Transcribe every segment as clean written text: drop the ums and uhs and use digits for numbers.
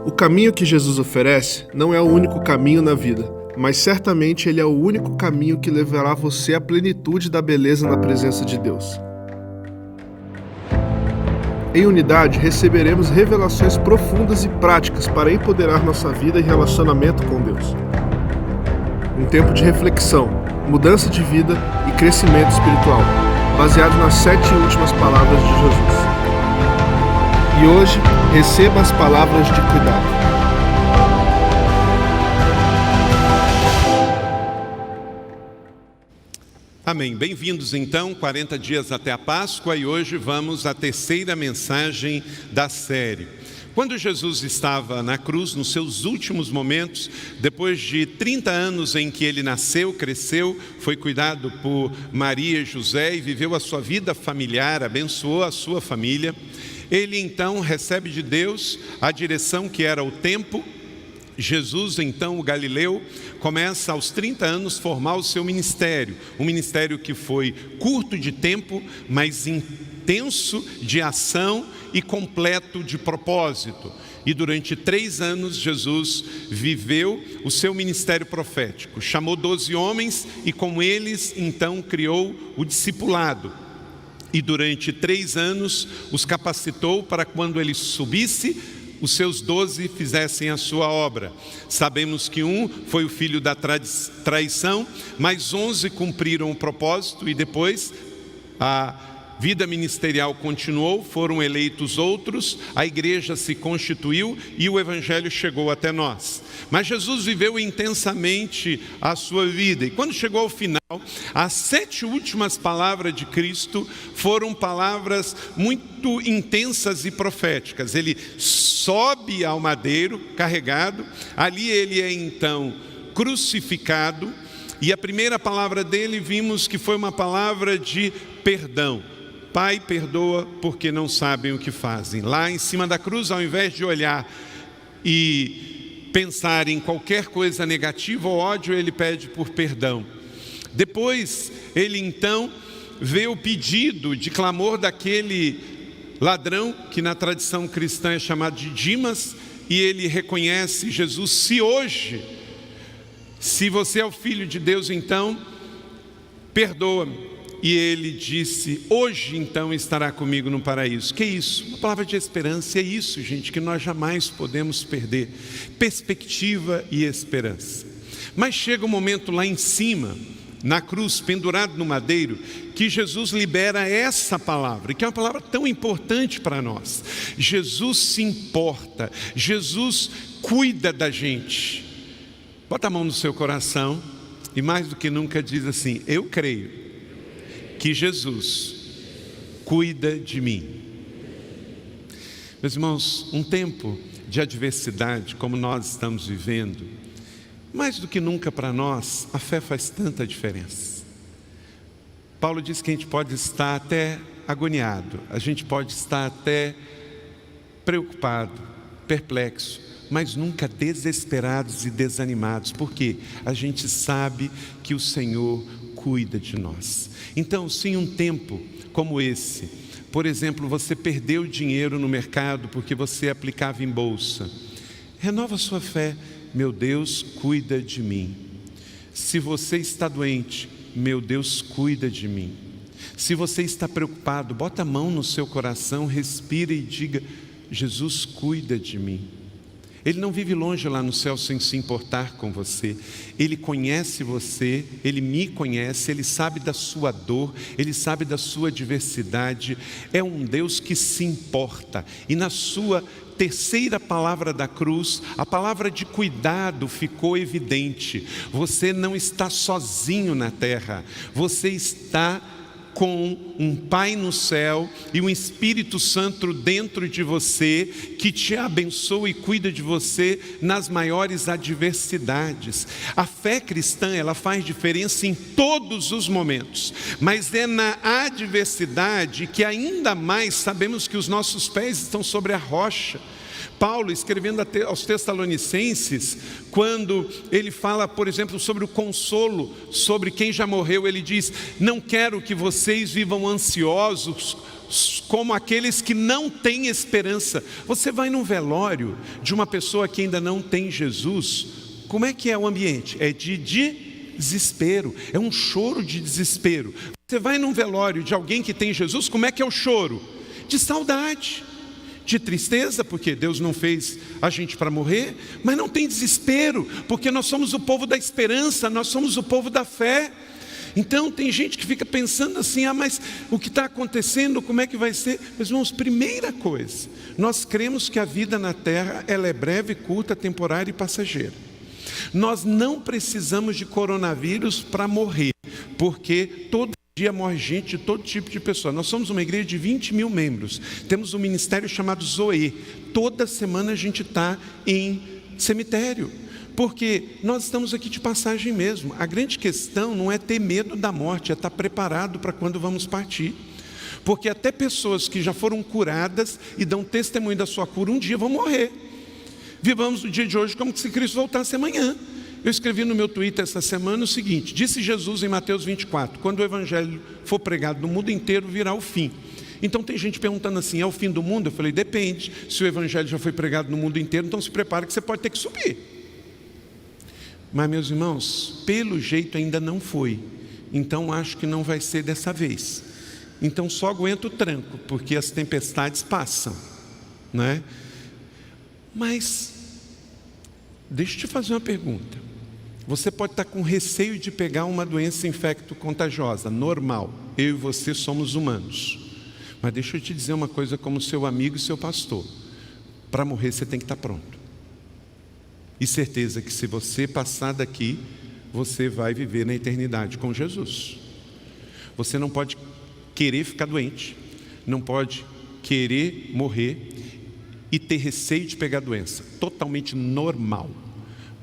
O caminho que Jesus oferece não é o único caminho na vida, mas certamente ele é o único caminho que levará você à plenitude da beleza na presença de Deus. Em unidade, receberemos revelações profundas e práticas para empoderar nossa vida e relacionamento com Deus. Um tempo de reflexão, mudança de vida e crescimento espiritual, baseado nas 7 últimas palavras de Jesus. E hoje, receba as palavras de cuidado. Amém. Bem-vindos então, 40 dias até a Páscoa, e hoje vamos à terceira mensagem da série. Quando Jesus estava na cruz, nos seus últimos momentos, depois de 30 anos em que ele nasceu, cresceu, foi cuidado por Maria e José e viveu a sua vida familiar, abençoou a sua família, ele então recebe de Deus a direção que era o tempo. Jesus, então, o Galileu, começa aos 30 anos formar o seu ministério. Um ministério que foi curto de tempo, mas intenso de ação e completo de propósito. E durante 3 anos, Jesus viveu o seu ministério profético. Chamou 12 homens e com eles, então, criou o discipulado. E durante 3 anos, os capacitou para quando ele subisse, os seus 12 fizessem a sua obra. Sabemos que um foi o filho da traição, mas 11 cumpriram o propósito e depois a vida ministerial continuou, foram eleitos outros, a igreja se constituiu e o evangelho chegou até nós. Mas Jesus viveu intensamente a sua vida e quando chegou ao final, as 7 últimas palavras de Cristo foram palavras muito intensas e proféticas. Ele sobe ao madeiro carregado, ali ele é então crucificado e a primeira palavra dele vimos que foi uma palavra de perdão. Pai, perdoa porque não sabem o que fazem. Lá em cima da cruz, ao invés de olhar e pensar em qualquer coisa negativa ou ódio, ele pede por perdão. Depois, ele então vê o pedido de clamor daquele ladrão, que na tradição cristã é chamado de Dimas, e ele reconhece Jesus. Se você é o Filho de Deus, então, perdoa-me. E ele disse, hoje então estará comigo no paraíso. Que isso? Uma palavra de esperança. É isso, gente, que nós jamais podemos perder. Perspectiva e esperança. Mas chega um momento lá em cima, na cruz, pendurado no madeiro, que Jesus libera essa palavra, que é uma palavra tão importante para nós. Jesus se importa, Jesus cuida da gente. Bota a mão no seu coração e mais do que nunca diz assim, eu creio que Jesus cuida de mim. Meus irmãos, um tempo de adversidade como nós estamos vivendo, mais do que nunca para nós, a fé faz tanta diferença. Paulo diz que a gente pode estar até agoniado, a gente pode estar até preocupado, perplexo, mas nunca desesperados e desanimados, porque a gente sabe que o Senhor cuida de nós. Então, se em um tempo como esse, por exemplo, você perdeu dinheiro no mercado porque você aplicava em bolsa, renova a sua fé. Meu Deus cuida de mim. Se você está doente, meu Deus cuida de mim. Se você está preocupado, bota a mão no seu coração, respira e diga, Jesus cuida de mim. Ele não vive longe lá no céu sem se importar com você. Ele conhece você, Ele me conhece, Ele sabe da sua dor, Ele sabe da sua adversidade. É um Deus que se importa. E na sua terceira palavra da cruz, a palavra de cuidado ficou evidente. Você não está sozinho na terra, você está com um Pai no céu e um Espírito Santo dentro de você, que te abençoa e cuida de você nas maiores adversidades. A fé cristã, ela faz diferença em todos os momentos, mas é na adversidade que ainda mais sabemos que os nossos pés estão sobre a rocha. Paulo, escrevendo aos Tessalonicenses, quando ele fala, por exemplo, sobre o consolo, sobre quem já morreu, ele diz, não quero que vocês vivam ansiosos como aqueles que não têm esperança. Você vai num velório de uma pessoa que ainda não tem Jesus, como é que é o ambiente? É de desespero, é um choro de desespero. Você vai num velório de alguém que tem Jesus, como é que é o choro? De saudade, de tristeza, porque Deus não fez a gente para morrer, mas não tem desespero, porque nós somos o povo da esperança, nós somos o povo da fé. Então tem gente que fica pensando assim, mas o que está acontecendo, como é que vai ser? Meus irmãos, primeira coisa, nós cremos que a vida na terra, ela é breve, curta, temporária e passageira. Nós não precisamos de coronavírus para morrer, porque todo dia morre gente de todo tipo de pessoa. Nós somos uma igreja de 20 mil membros, temos um ministério chamado Zoe. Toda semana a gente está em cemitério, porque nós estamos aqui de passagem mesmo. A grande questão não é ter medo da morte, é estar preparado para quando vamos partir. Porque até pessoas que já foram curadas e dão testemunho da sua cura, um dia vão morrer. Vivamos o dia de hoje como se Cristo voltasse amanhã. Eu escrevi no meu Twitter essa semana o seguinte: disse Jesus em Mateus 24, quando o evangelho for pregado no mundo inteiro, virá o fim. Então tem gente perguntando assim, é o fim do mundo? Eu falei, depende. Se o evangelho já foi pregado no mundo inteiro, então se prepare que você pode ter que subir. Mas meus irmãos, pelo jeito ainda não foi. Então acho que não vai ser dessa vez. Então só aguenta o tranco, porque as tempestades passam, né? Mas deixa eu te fazer uma pergunta. Você pode estar com receio de pegar uma doença infecto-contagiosa, normal. Eu e você somos humanos. Mas deixa eu te dizer uma coisa como seu amigo e seu pastor. Para morrer você tem que estar pronto. E certeza que se você passar daqui, você vai viver na eternidade com Jesus. Você não pode querer ficar doente, não pode querer morrer e ter receio de pegar doença. Totalmente normal.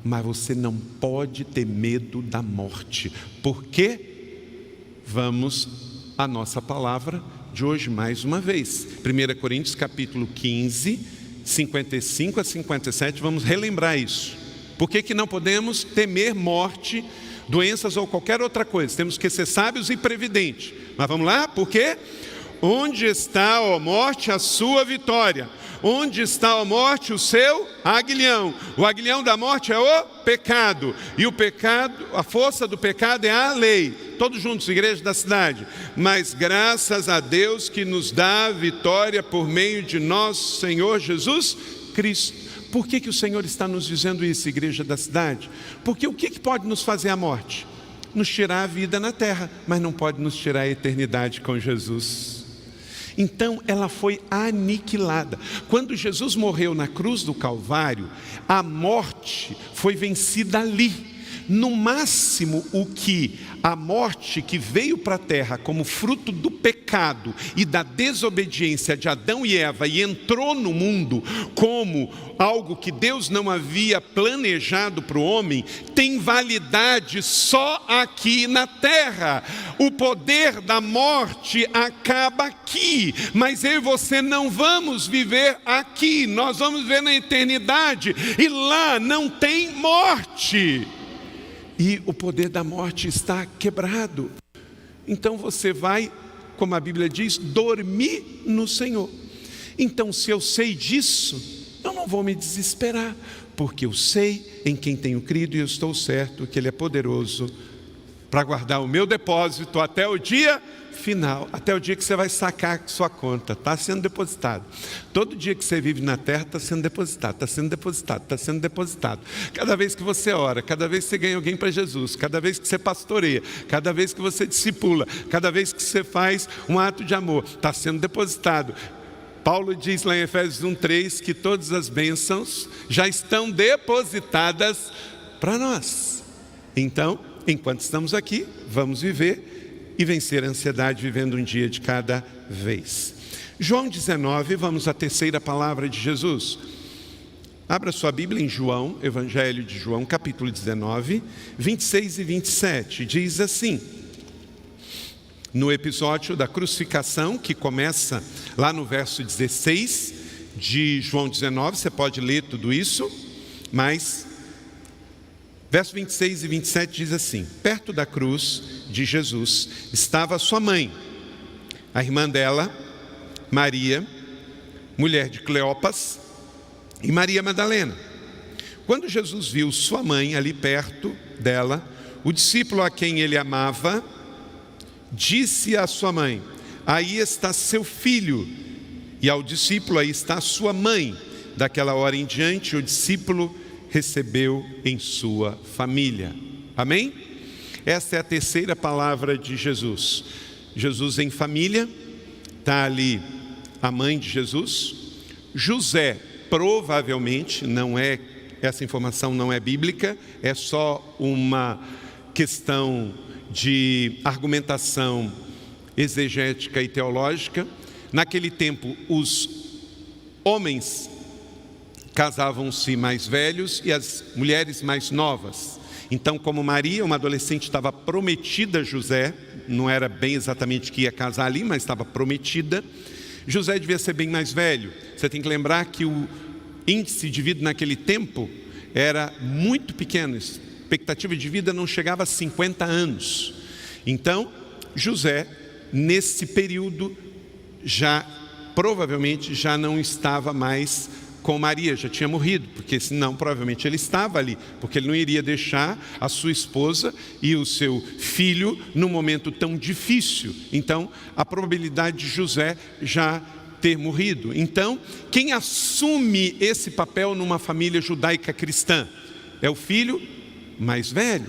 Mas você não pode ter medo da morte. Por quê? Vamos à nossa palavra de hoje mais uma vez. 1 Coríntios capítulo 15, 55 a 57, vamos relembrar isso. Por que não podemos temer morte, doenças ou qualquer outra coisa? Temos que ser sábios e previdentes. Mas vamos lá, por quê? Onde está, ó morte, a sua vitória? Onde está a morte, o seu aguilhão? O aguilhão da morte é o pecado. E o pecado, a força do pecado é a lei. Todos juntos, igreja da cidade. Mas graças a Deus que nos dá a vitória por meio de nosso Senhor Jesus Cristo. Por que o Senhor está nos dizendo isso, igreja da cidade? Porque o que pode nos fazer a morte? Nos tirar a vida na terra, mas não pode nos tirar a eternidade com Jesus. Então ela foi aniquilada. Quando Jesus morreu na cruz do Calvário, a morte foi vencida ali. No máximo, o que a morte que veio para a terra como fruto do pecado e da desobediência de Adão e Eva e entrou no mundo como algo que Deus não havia planejado para o homem, tem validade só aqui na terra. O poder da morte acaba aqui, mas eu e você não vamos viver aqui, nós vamos viver na eternidade e lá não tem morte. E o poder da morte está quebrado. Então você vai, como a Bíblia diz, dormir no Senhor. Então se eu sei disso, eu não vou me desesperar, porque eu sei em quem tenho crido e eu estou certo que Ele é poderoso para guardar o meu depósito até o dia final, até o dia que você vai sacar sua conta, está sendo depositado. Todo dia que você vive na terra está sendo depositado, está sendo depositado, está sendo depositado. Cada vez que você ora, cada vez que você ganha alguém para Jesus, cada vez que você pastoreia, cada vez que você discipula, cada vez que você faz um ato de amor, está sendo depositado. Paulo diz lá em Efésios 1:3 que todas as bênçãos já estão depositadas para nós. Então, enquanto estamos aqui, vamos viver e vencer a ansiedade vivendo um dia de cada vez. João 19, vamos à terceira palavra de Jesus. Abra sua Bíblia em João, Evangelho de João, capítulo 19, 26 e 27. Diz assim: no episódio da crucificação, que começa lá no verso 16 de João 19, você pode ler tudo isso, mas verso 26 e 27 diz assim: perto da cruz de Jesus estava sua mãe, a irmã dela Maria, mulher de Cleopas, e Maria Madalena. Quando Jesus viu sua mãe ali perto dela, o discípulo a quem ele amava, disse à sua mãe: aí está seu filho. E ao discípulo: aí está sua mãe. Daquela hora em diante, o discípulo recebeu em sua família. Amém? Esta é a terceira palavra de Jesus. Jesus em família, está ali a mãe de Jesus. José, provavelmente, não é, essa informação não é bíblica, é só uma questão de argumentação exegética e teológica. Naquele tempo, os homens casavam-se mais velhos e as mulheres mais novas. Então, como Maria, uma adolescente, estava prometida a José, não era bem exatamente que ia casar ali, mas estava prometida, José devia ser bem mais velho. Você tem que lembrar que o índice de vida naquele tempo era muito pequeno, a expectativa de vida não chegava a 50 anos. Então, José, nesse período, provavelmente já não estava mais com Maria, já tinha morrido, porque senão provavelmente ele estava ali, porque ele não iria deixar a sua esposa e o seu filho num momento tão difícil. Então, a probabilidade de José já ter morrido. Então, quem assume esse papel numa família judaica cristã é o filho mais velho.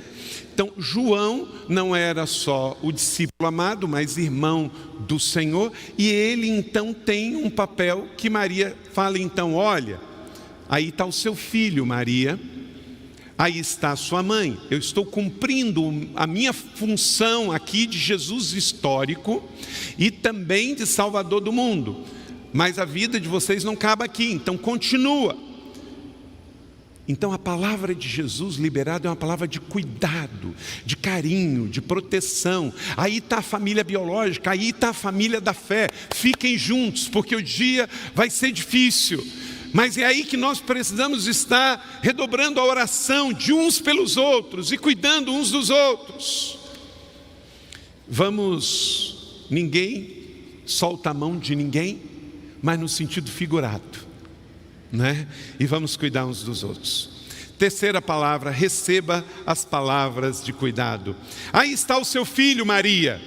Então, João não era só o discípulo amado, mas irmão do Senhor, e ele então tem um papel que Maria fala: então, olha, aí está o seu filho, Maria, aí está a sua mãe. Eu estou cumprindo a minha função aqui de Jesus histórico e também de Salvador do mundo, mas a vida de vocês não acaba aqui, então continua. Então a palavra de Jesus liberada é uma palavra de cuidado, de carinho, de proteção. Aí está a família biológica, aí está a família da fé. Fiquem juntos, porque o dia vai ser difícil. Mas é aí que nós precisamos estar redobrando a oração de uns pelos outros e cuidando uns dos outros. Ninguém solta a mão de ninguém, mas no sentido figurado, né? E vamos cuidar uns dos outros. Terceira palavra: receba as palavras de cuidado. Aí está o seu filho, Maria.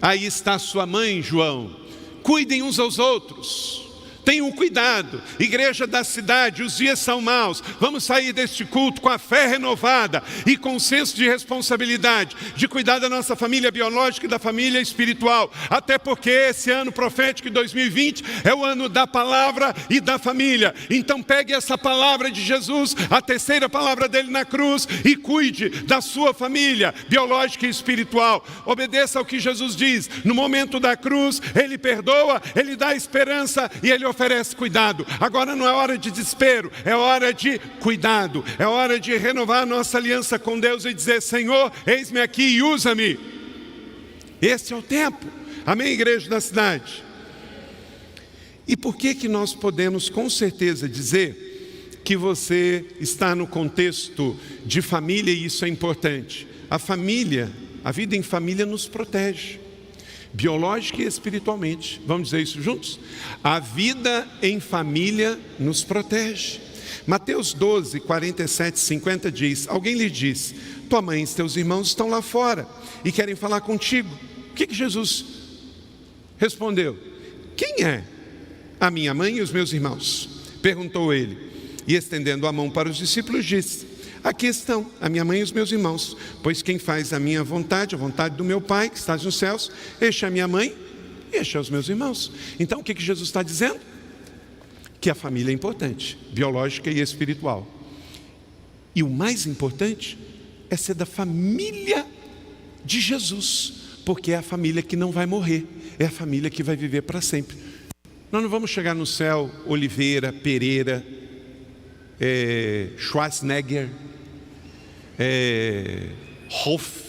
Aí está a sua mãe, João. Cuidem uns aos outros. Tenham cuidado, igreja da cidade, os dias são maus. Vamos sair deste culto com a fé renovada e com o senso de responsabilidade, de cuidar da nossa família biológica e da família espiritual. Até porque esse ano profético de 2020 é o ano da palavra e da família. Então pegue essa palavra de Jesus, a terceira palavra dele na cruz, e cuide da sua família biológica e espiritual. Obedeça ao que Jesus diz. No momento da cruz, ele perdoa, ele dá esperança e ele oferece cuidado. Agora não é hora de desespero, é hora de cuidado, é hora de renovar a nossa aliança com Deus e dizer: Senhor, eis-me aqui e usa-me. Esse é o tempo. Amém, igreja da cidade? E por que nós podemos com certeza dizer que você está no contexto de família, e isso é importante? A família, a vida em família nos protege, biológica e espiritualmente. Vamos dizer isso juntos? A vida em família nos protege. Mateus 12, 47, 50 diz: alguém lhe diz: tua mãe e teus irmãos estão lá fora e querem falar contigo. O que Jesus respondeu? Quem é a minha mãe e os meus irmãos? Perguntou ele, e estendendo a mão para os discípulos disse: aqui estão a minha mãe e os meus irmãos, pois quem faz a minha vontade, a vontade do meu Pai que está nos céus, este é a minha mãe e este é os meus irmãos. Então o que Jesus está dizendo? Que a família é importante, biológica e espiritual. E o mais importante é ser da família de Jesus, porque é a família que não vai morrer, é a família que vai viver para sempre. Nós não vamos chegar no céu Oliveira, Pereira, Schwarzenegger, Hoff,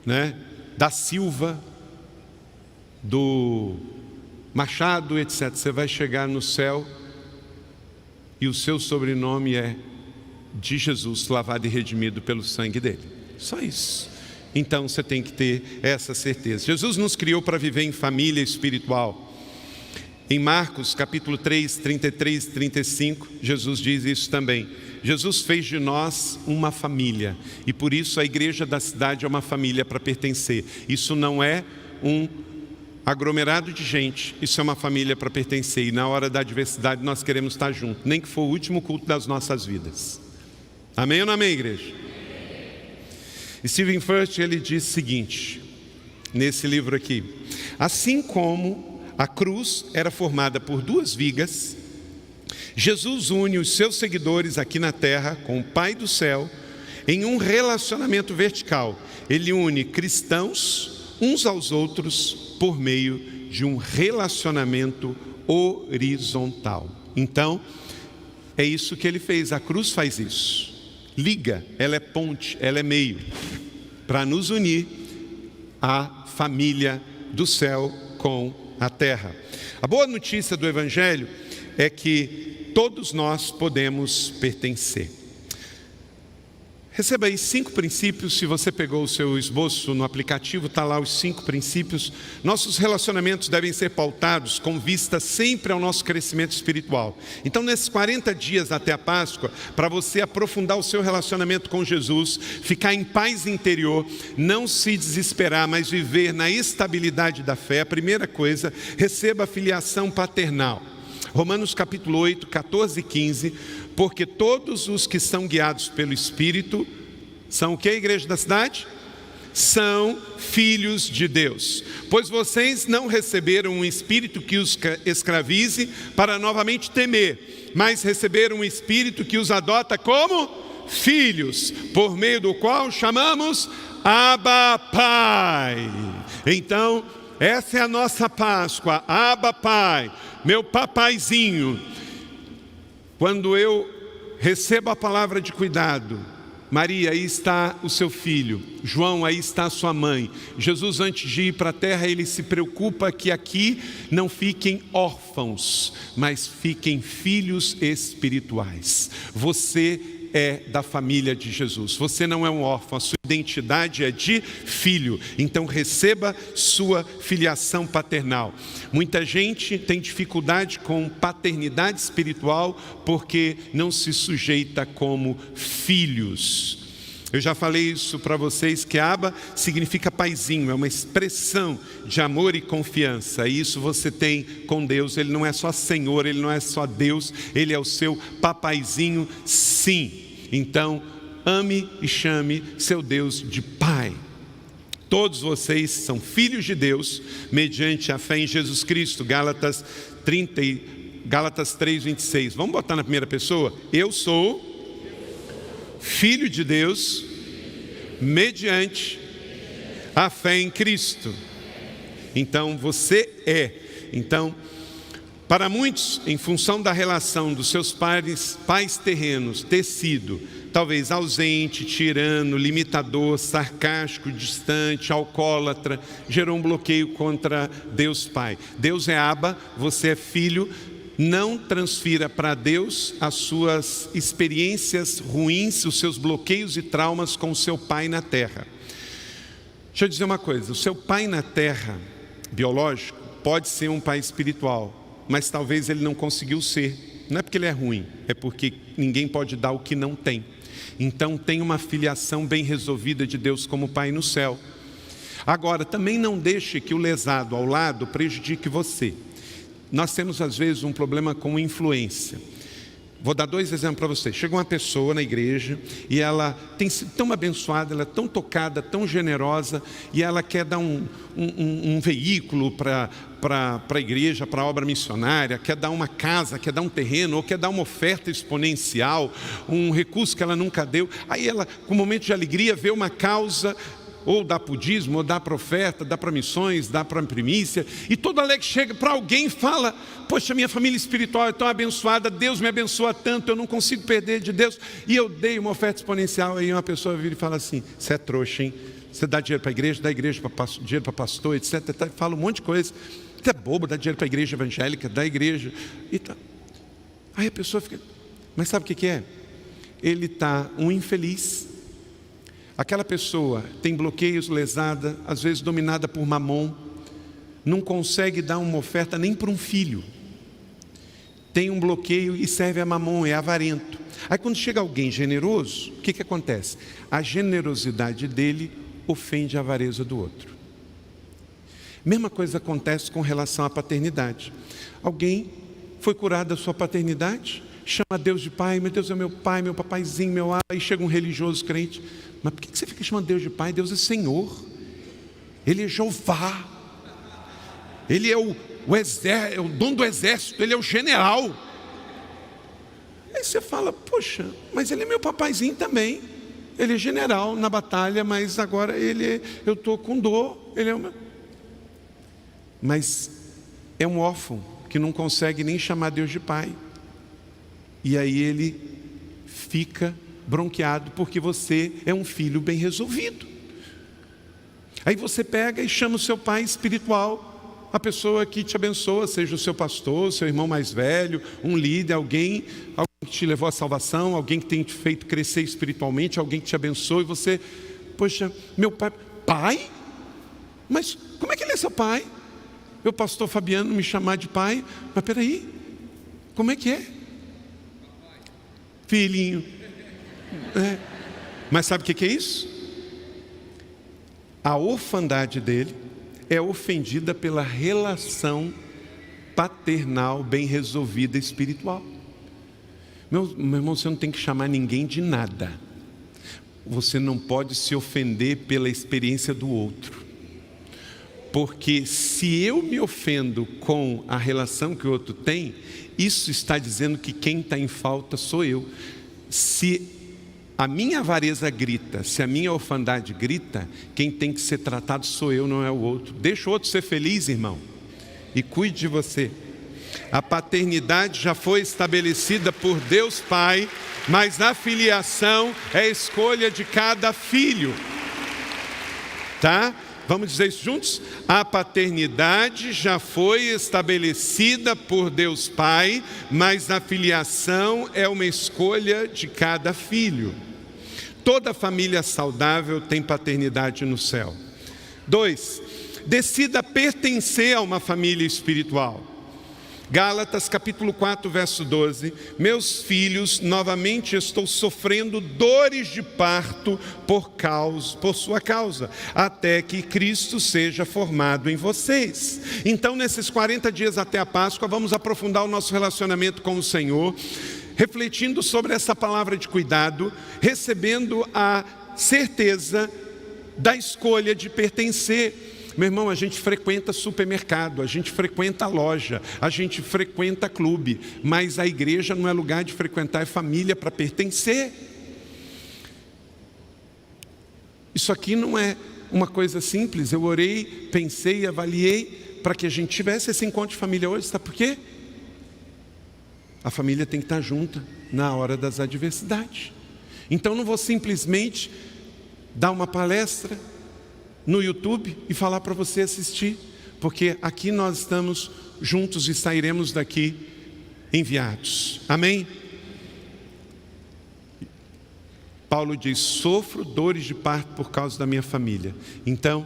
né? Da Silva, do Machado, etc. Você vai chegar no céu e o seu sobrenome é de Jesus, lavado e redimido pelo sangue dele. Só isso. Então você tem que ter essa certeza. Jesus nos criou para viver em família espiritual. Em Marcos capítulo 3, 33 e 35, Jesus diz isso também. Jesus fez de nós uma família, e por isso a igreja da cidade é uma família para pertencer. Isso não é um aglomerado de gente, isso é uma família para pertencer, e na hora da adversidade nós queremos estar juntos, nem que for o último culto das nossas vidas. Amém ou não amém, igreja? Stephen Furtick, ele diz o seguinte, nesse livro aqui: assim como a cruz era formada por duas vigas, Jesus une os seus seguidores aqui na terra com o Pai do céu em um relacionamento vertical. Ele une cristãos uns aos outros por meio de um relacionamento horizontal. Então, é isso que ele fez, a cruz faz isso. Liga, ela é ponte, ela é meio, para nos unir à família do céu com a terra. A boa notícia do Evangelho é que todos nós podemos pertencer. Receba aí 5 princípios. Se você pegou o seu esboço no aplicativo, está lá os 5 princípios. Nossos relacionamentos devem ser pautados com vista sempre ao nosso crescimento espiritual. Então, nesses 40 dias até a Páscoa, para você aprofundar o seu relacionamento com Jesus, ficar em paz interior, não se desesperar, mas viver na estabilidade da fé, a primeira coisa, receba a filiação paternal. Romanos capítulo 8, 14 e 15, porque todos os que são guiados pelo Espírito, são o que, igreja da cidade? São filhos de Deus. Pois vocês não receberam um espírito que os escravize para novamente temer, mas receberam um espírito que os adota como filhos, por meio do qual chamamos Abba Pai. Então, essa é a nossa Páscoa, Abba Pai, meu papaizinho. Quando eu recebo a palavra de cuidado, Maria, aí está o seu filho. João, aí está a sua mãe. Jesus, antes de ir para a terra, ele se preocupa que aqui não fiquem órfãos, mas fiquem filhos espirituais. Você é da família de Jesus. Você não é um órfão, a sua identidade é de filho. Então receba sua filiação paternal. Muita gente tem dificuldade com paternidade espiritual porque não se sujeita como filhos. Eu já falei isso para vocês, que Abba significa paizinho, é uma expressão de amor e confiança. E isso você tem com Deus. Ele não é só Senhor, Ele não é só Deus, Ele é o seu papaizinho, sim. Então, ame e chame seu Deus de Pai. Todos vocês são filhos de Deus, mediante a fé em Jesus Cristo. Gálatas 3, 26. Vamos botar na primeira pessoa? Eu sou filho de Deus, mediante a fé em Cristo. Então, você é. Então, para muitos, em função da relação dos seus pais terrenos ter sido talvez ausente, tirano, limitador, sarcástico, distante, alcoólatra, gerou um bloqueio contra Deus Pai. Deus é Abba, você é filho. Não transfira para Deus as suas experiências ruins, os seus bloqueios e traumas com o seu pai na terra. Deixa eu dizer uma coisa, o seu pai na terra, biológico, pode ser um pai espiritual, mas talvez ele não conseguiu ser. Não é porque ele é ruim, é porque ninguém pode dar o que não tem. Então tem uma filiação bem resolvida de Deus como Pai no céu. Agora, também não deixe que o lesado ao lado prejudique você. Nós temos às vezes um problema com influência. Vou dar 2 exemplos para vocês. Chega uma pessoa na igreja e ela tem sido tão abençoada, ela é tão tocada, tão generosa, e ela quer dar um veículo para a igreja, para a obra missionária, quer dar uma casa, quer dar um terreno, ou quer dar uma oferta exponencial, um recurso que ela nunca deu. Aí ela, com um momento de alegria, vê uma causa, ou dá para o dízimo, ou dá para oferta, dá para missões, dá para primícia, e todo alegre chega para alguém e fala: poxa, minha família espiritual é tão abençoada, Deus me abençoa tanto, eu não consigo perder de Deus, e eu dei uma oferta exponencial. Aí uma pessoa vira e fala assim: você é trouxa, hein? Você dá dinheiro para a igreja, dá dinheiro para pastor, etc. Fala um monte de coisa. Você é bobo, dá dinheiro para a igreja evangélica, da igreja. E tá. Aí a pessoa fica: mas sabe o que é? Ele está um infeliz. Aquela pessoa tem bloqueios, lesada, às vezes dominada por mamon, não consegue dar uma oferta nem para um filho. tem um bloqueio e serve a mamon, é avarento. Aí quando chega alguém generoso, o que acontece? A generosidade dele ofende a avareza do outro. Mesma coisa acontece com relação à paternidade. Alguém foi curado da sua paternidade, chama Deus de pai, meu Deus é meu pai, meu papaizinho, meu aí chega um religioso crente, mas por que você fica chamando Deus de pai? Deus é Senhor, Ele é Jeová, Ele é o dono do exército, Ele é o general. Aí você fala, poxa, mas Ele é meu papaizinho também, Ele é general na batalha, mas agora eu estou com dor, Ele é o meu... Mas é um órfão que não consegue nem chamar Deus de pai. E aí ele fica bronqueado porque você é um filho bem resolvido. Aí você pega e chama o seu pai espiritual, a pessoa que te abençoa, seja o seu pastor, seu irmão mais velho, um líder, alguém que te levou à salvação, alguém que tem te feito crescer espiritualmente, alguém que te abençoa, e você, poxa, meu pai? Mas como é que ele é seu pai? O pastor Fabiano me chamar de pai, mas peraí, como é que é? Filhinho. Mas sabe o que é isso? A orfandade dele é ofendida pela relação paternal bem resolvida espiritual. Meu irmão, você não tem que chamar ninguém de nada. Você não pode se ofender pela experiência do outro. Porque se eu me ofendo com a relação que o outro tem, isso está dizendo que quem está em falta sou eu. Se a minha avareza grita, se a minha orfandade grita, quem tem que ser tratado sou eu, não é o outro. Deixa o outro ser feliz, irmão, e cuide de você. A paternidade já foi estabelecida por Deus Pai, mas a filiação é escolha de cada filho. Tá? Vamos dizer isso juntos? A paternidade já foi estabelecida por Deus Pai, mas a filiação é uma escolha de cada filho. Toda família saudável tem paternidade no céu. 2. Decida pertencer a uma família espiritual. Gálatas capítulo 4, verso 12. Meus filhos, novamente estou sofrendo dores de parto por sua causa, até que Cristo seja formado em vocês. Então, nesses 40 dias até a Páscoa, vamos aprofundar o nosso relacionamento com o Senhor, refletindo sobre essa palavra de cuidado, recebendo a certeza da escolha de pertencer. Meu irmão, a gente frequenta supermercado, a gente frequenta loja, a gente frequenta clube, mas a igreja não é lugar de frequentar, é família para pertencer. Isso aqui não é uma coisa simples. Eu orei, pensei, avaliei para que a gente tivesse esse encontro de família hoje. Sabe por quê? A família tem que estar junta na hora das adversidades. Então não vou simplesmente dar uma palestra no YouTube e falar para você assistir, porque aqui nós estamos juntos e sairemos daqui enviados. Amém? Paulo diz, sofro dores de parto por causa da minha família. Então,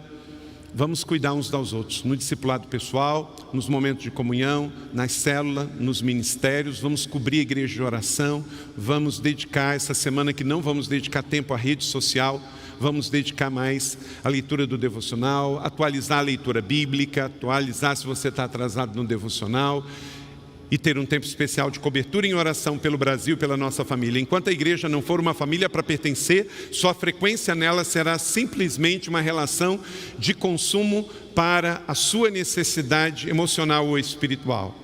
vamos cuidar uns dos outros, no discipulado pessoal, nos momentos de comunhão, nas células, nos ministérios, vamos cobrir a igreja de oração, vamos dedicar essa semana que não vamos dedicar tempo à rede social, vamos dedicar mais à leitura do devocional, atualizar a leitura bíblica, atualizar se você está atrasado no devocional e ter um tempo especial de cobertura em oração pelo Brasil e pela nossa família. Enquanto a igreja não for uma família para pertencer, sua frequência nela será simplesmente uma relação de consumo para a sua necessidade emocional ou espiritual.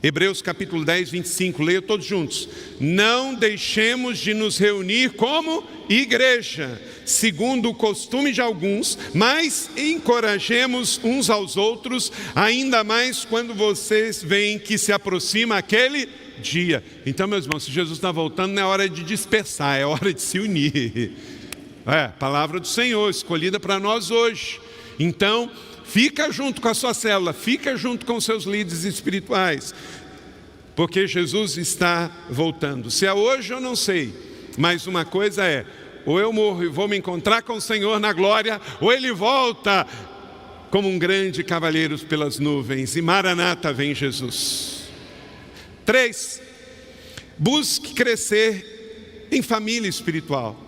Hebreus capítulo 10, 25, leia todos juntos. Não deixemos de nos reunir como igreja, segundo o costume de alguns, mas encorajemos uns aos outros, ainda mais quando vocês veem que se aproxima aquele dia. Então, meus irmãos, se Jesus está voltando, não é hora de dispersar, é hora de se unir. Palavra do Senhor, escolhida para nós hoje. Então, fica junto com a sua célula, fica junto com os seus líderes espirituais, porque Jesus está voltando. Se é hoje, eu não sei, mas uma coisa é, ou eu morro e vou me encontrar com o Senhor na glória, ou Ele volta como um grande cavaleiro pelas nuvens, e Maranata, vem Jesus. 3, busque crescer em família espiritual.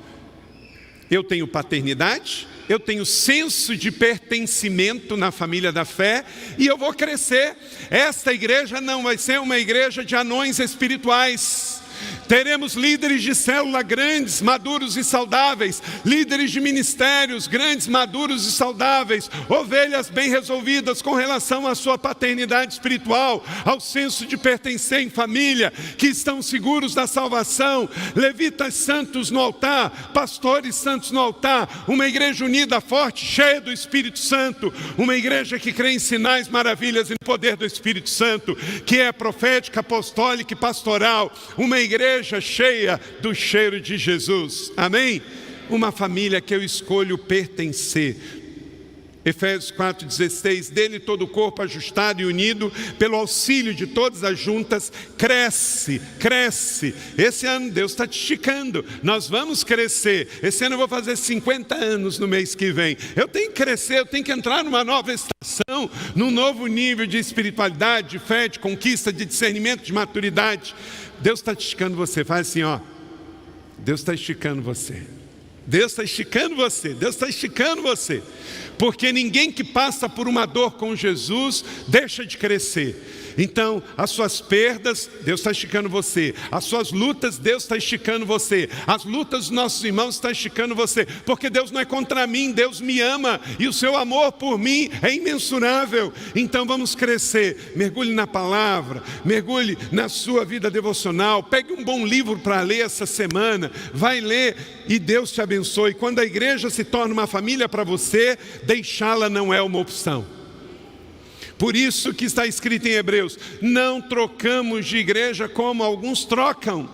Eu tenho paternidade, eu tenho senso de pertencimento na família da fé e eu vou crescer. Esta igreja não vai ser uma igreja de anões espirituais. Teremos líderes de célula grandes, maduros e saudáveis, líderes de ministérios grandes, maduros e saudáveis, ovelhas bem resolvidas com relação à sua paternidade espiritual, ao senso de pertencer em família, que estão seguros da salvação, levitas santos no altar, pastores santos no altar, uma igreja unida, forte, cheia do Espírito Santo, uma igreja que crê em sinais, maravilhas e no poder do Espírito Santo, que é profética, apostólica e pastoral, uma igreja cheia do cheiro de Jesus, amém? Uma família que eu escolho pertencer. Efésios 4,16, dele todo o corpo ajustado e unido, pelo auxílio de todas as juntas, cresce. Esse ano Deus está te esticando, nós vamos crescer. Esse ano eu vou fazer 50 anos no mês que vem. Eu tenho que crescer, eu tenho que entrar numa nova estação, num novo nível de espiritualidade, de fé, de conquista, de discernimento, de maturidade. Deus está esticando você, faz assim, ó. Deus está esticando você. Deus está esticando você, Deus está esticando você. Porque ninguém que passa por uma dor com Jesus deixa de crescer. Então, as suas perdas, Deus está esticando você. As suas lutas, Deus está esticando você. As lutas dos nossos irmãos está esticando você. Porque Deus não é contra mim, Deus me ama. E o seu amor por mim é imensurável. Então vamos crescer. Mergulhe na palavra, mergulhe na sua vida devocional. Pegue um bom livro para ler essa semana. Vai ler e Deus te abençoe. Quando a igreja se torna uma família para você, deixá-la não é uma opção. Por isso que está escrito em Hebreus, não trocamos de igreja como alguns trocam.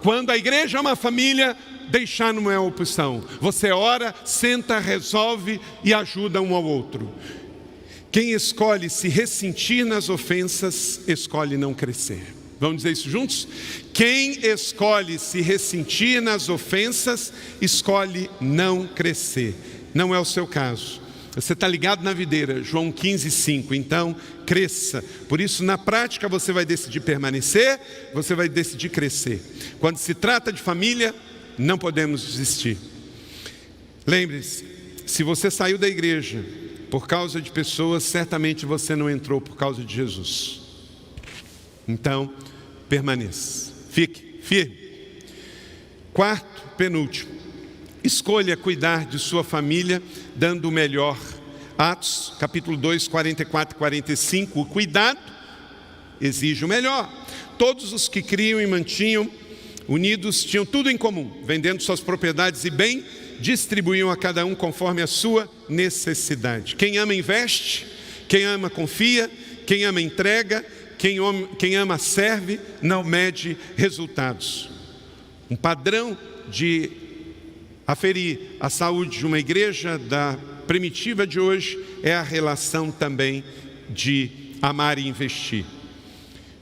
Quando a igreja é uma família, deixar não é uma opção. Você ora, senta, resolve e ajuda um ao outro. Quem escolhe se ressentir nas ofensas, escolhe não crescer. Vamos dizer isso juntos? Quem escolhe se ressentir nas ofensas, escolhe não crescer. Não é o seu caso. Você está ligado na videira, João 15:5, então cresça. Por isso, na prática, você vai decidir permanecer, você vai decidir crescer. Quando se trata de família, não podemos desistir. Lembre-se, se você saiu da igreja por causa de pessoas, certamente você não entrou por causa de Jesus. Então, permaneça, fique firme. Quarto, penúltimo. Escolha cuidar de sua família, dando o melhor. Atos, capítulo 2, 44 e 45. O cuidado exige o melhor. Todos os que criam e mantinham unidos tinham tudo em comum. Vendendo suas propriedades e bem, distribuíam a cada um conforme a sua necessidade. Quem ama investe, quem ama confia, quem ama entrega, quem ama serve, não mede resultados. Um padrão de aferir a saúde de uma igreja da primitiva de hoje é a relação também de amar e investir.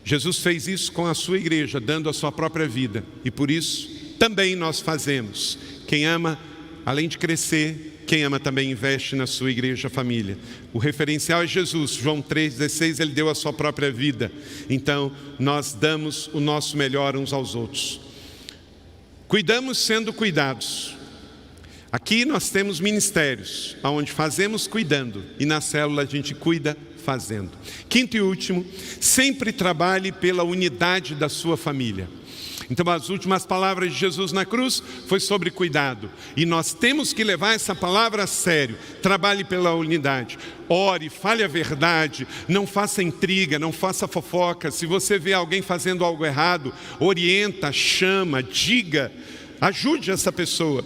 Jesus fez isso com a sua igreja, dando a sua própria vida. E por isso também nós fazemos. Quem ama, além de crescer, quem ama também investe na sua igreja, família. O referencial é Jesus. João 3,16, ele deu a sua própria vida. Então nós damos o nosso melhor uns aos outros. Cuidamos sendo cuidados. Aqui nós temos ministérios, onde fazemos cuidando, e na célula a gente cuida fazendo. Quinto e último, sempre trabalhe pela unidade da sua família. Então as últimas palavras de Jesus na cruz foi sobre cuidado, e nós temos que levar essa palavra a sério. Trabalhe pela unidade, ore, fale a verdade, não faça intriga, não faça fofoca. Se você vê alguém fazendo algo errado, orienta, chama, diga, ajude essa pessoa.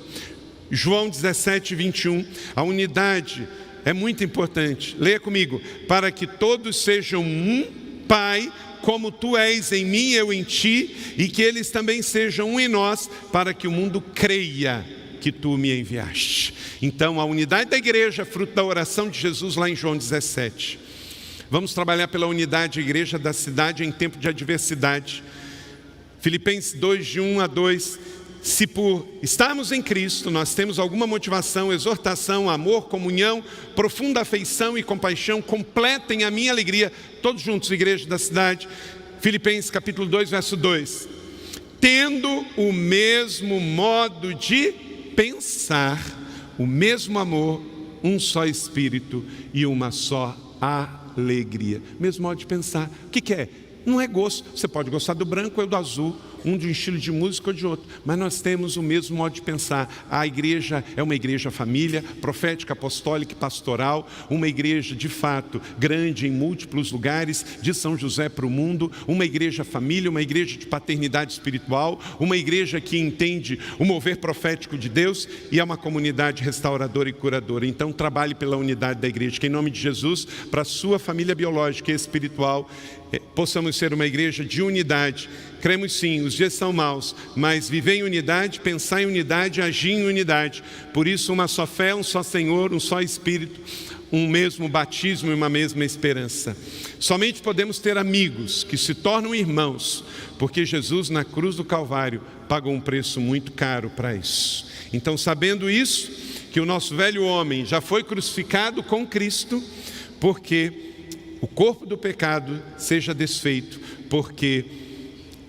João 17:21, a unidade é muito importante. Leia comigo. Para que todos sejam um, Pai, como tu és em mim e eu em ti, e que eles também sejam um em nós, para que o mundo creia que tu me enviaste. Então, a unidade da igreja, fruto da oração de Jesus lá em João 17. Vamos trabalhar pela unidade da igreja da cidade em tempo de adversidade. Filipenses 2:1-2. Se por estarmos em Cristo, nós temos alguma motivação, exortação, amor, comunhão, profunda afeição e compaixão, completem a minha alegria, todos juntos, igreja da cidade, Filipenses capítulo 2, verso 2. Tendo o mesmo modo de pensar, o mesmo amor, um só Espírito e uma só alegria. Mesmo modo de pensar. O que é? Não é gosto. Você pode gostar do branco ou do azul, um de um estilo de música ou de outro, mas nós temos o mesmo modo de pensar. A igreja é uma igreja família, profética, apostólica e pastoral, uma igreja de fato grande em múltiplos lugares, de São José para o mundo, uma igreja família, uma igreja de paternidade espiritual, uma igreja que entende o mover profético de Deus e é uma comunidade restauradora e curadora. Então trabalhe pela unidade da igreja, que em nome de Jesus, para a sua família biológica e espiritual, possamos ser uma igreja de unidade. Cremos sim, os dias são maus, mas viver em unidade, pensar em unidade, agir em unidade. Por isso, uma só fé, um só Senhor, um só Espírito, um mesmo batismo e uma mesma esperança. Somente podemos ter amigos que se tornam irmãos, porque Jesus na cruz do Calvário pagou um preço muito caro para isso. Então, sabendo isso, que o nosso velho homem já foi crucificado com Cristo, porque o corpo do pecado seja desfeito, porque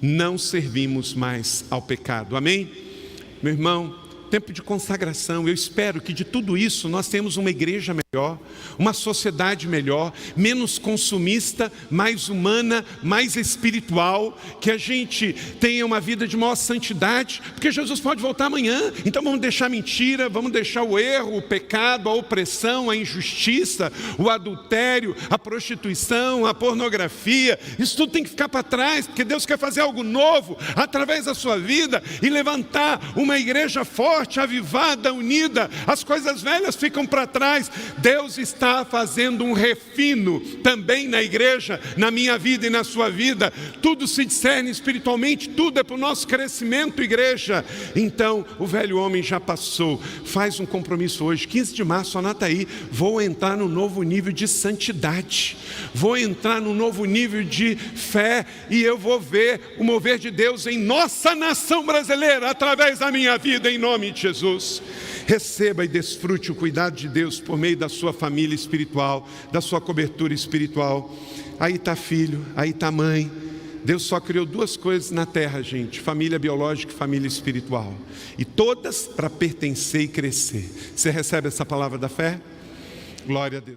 não servimos mais ao pecado. Amém? Meu irmão, tempo de consagração. Eu espero que de tudo isso nós temos uma igreja melhor, uma sociedade melhor, menos consumista, mais humana, mais espiritual, que a gente tenha uma vida de maior santidade, porque Jesus pode voltar amanhã. Então vamos deixar a mentira, vamos deixar o erro, o pecado, a opressão, a injustiça, o adultério, a prostituição, a pornografia. Isso tudo tem que ficar para trás, porque Deus quer fazer algo novo através da sua vida e levantar uma igreja forte, avivada, unida. As coisas velhas ficam para trás. Deus está fazendo um refino também na igreja, na minha vida e na sua vida. Tudo se discerne espiritualmente, tudo é para o nosso crescimento, igreja. Então, o velho homem já passou. Faz um compromisso hoje, 15 de março, anota aí. Vou entrar num novo nível de santidade. Vou entrar num novo nível de fé e eu vou ver o mover de Deus em nossa nação brasileira, através da minha vida, em nome de Jesus. Receba e desfrute o cuidado de Deus por meio da sua família espiritual, da sua cobertura espiritual. Aí está filho, aí está mãe. Deus só criou duas coisas na terra, gente: família biológica e família espiritual, e todas para pertencer e crescer. Você recebe essa palavra da fé? Glória a Deus.